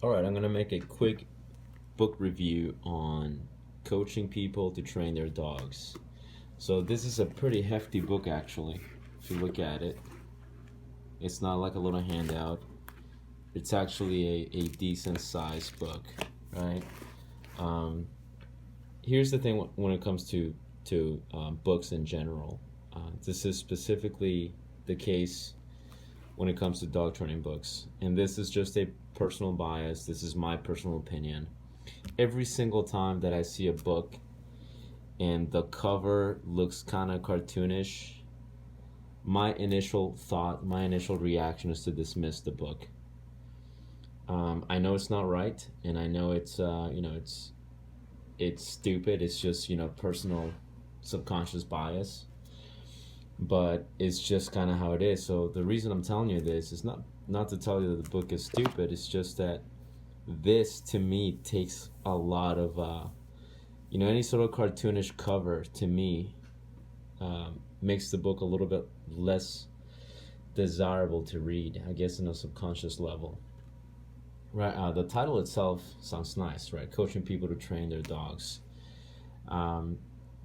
All right, I'm going to make a quick book review on coaching people to train their dogs. So, this is a pretty hefty book, actually. If you look at it, it's not like a little handout, it's actually a decent sized book, right? Um, Here's the thing when it comes to books in general. This is specifically the case when it comes to dog training books. And this is just a personal bias. This is my personal opinion. Every single time that I see a book and the cover looks kind of cartoonish, my initial thought, my initial reaction is to dismiss the book. I know it's not right, and I know it's stupid. It's just personal, subconscious bias, but it's just kind of how it is. So the reason I'm telling you this is not to tell you that the book is stupid. It's just that this to me takes a lot of any sort of cartoonish cover to me makes the book a little bit less desirable to read, I guess, in a subconscious level. Right. The title itself sounds nice, right? Coaching people to train their dogs.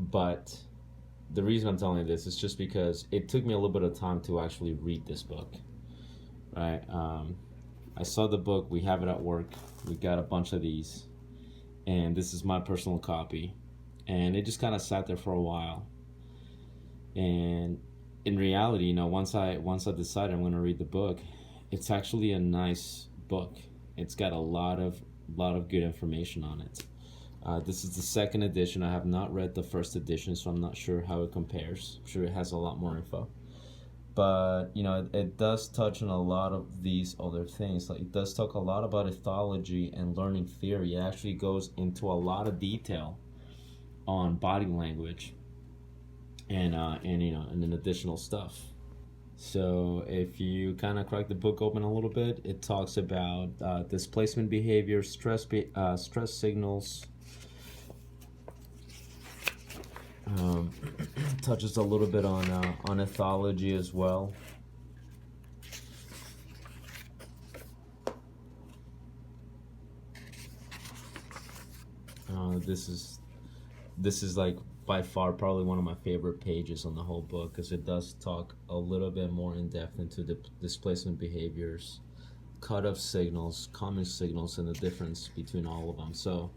But the reason I'm telling you this is just because it took me a little bit of time to actually read this book, right? I saw the book. We have it at work. We got a bunch of these, and this is my personal copy, and it just kind of sat there for a while. And in reality, once I decided I'm going to read the book, it's actually a nice book. It's got a lot of good information on it. This is the second edition. I have not read the first edition, so I'm not sure how it compares. I'm sure it has a lot more info. But it does touch on a lot of these other things. Like, it does talk a lot about ethology and learning theory. It actually goes into a lot of detail on body language and then additional stuff. So if you kind of crack the book open a little bit, it talks about displacement behavior, stress signals. Um, Touches a little bit on ethology as well. This is like by far probably one of my favorite pages on the whole book, because it does talk a little bit more in depth into the displacement behaviors, cutoff signals, common signals, and the difference between all of them. So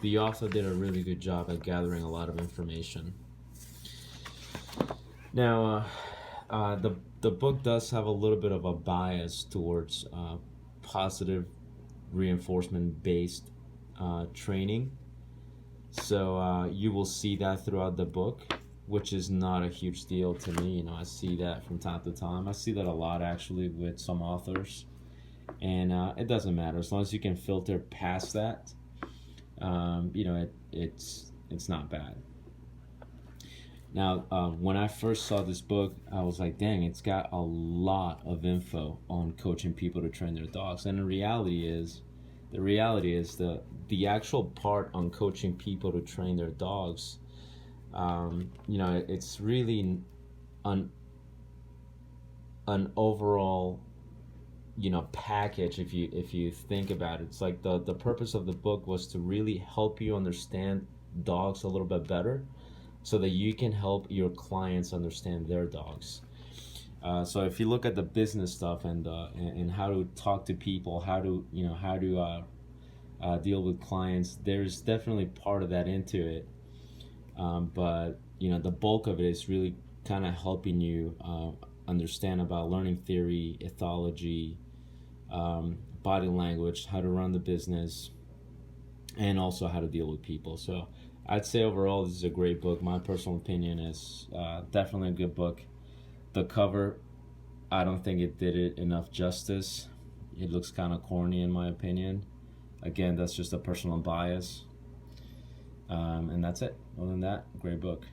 the author did a really good job at gathering a lot of information. Now, the book does have a little bit of a bias towards positive reinforcement based training. So you will see that throughout the book, which is not a huge deal to me. I see that from time to time. I see that a lot actually with some authors, and it doesn't matter as long as you can filter past that. It's not bad. Now, when I first saw this book, I was like, dang, it's got a lot of info on coaching people to train their dogs. And the reality is the actual part on coaching people to train their dogs, it's really an overall, package. If you think about it, it's like the purpose of the book was to really help you understand dogs a little bit better, so that you can help your clients understand their dogs. So if you look at the business stuff and how to talk to people, how to deal with clients, there's definitely part of that into it. But the bulk of it is really kind of helping you understand about learning theory, ethology, body language, how to run the business, and also how to deal with people. So I'd say overall this is a great book. My personal opinion is definitely a good book. The cover, I don't think it did it enough justice. It looks kind of corny in my opinion. Again, that's just a personal bias. And that's it. Other than that, great book.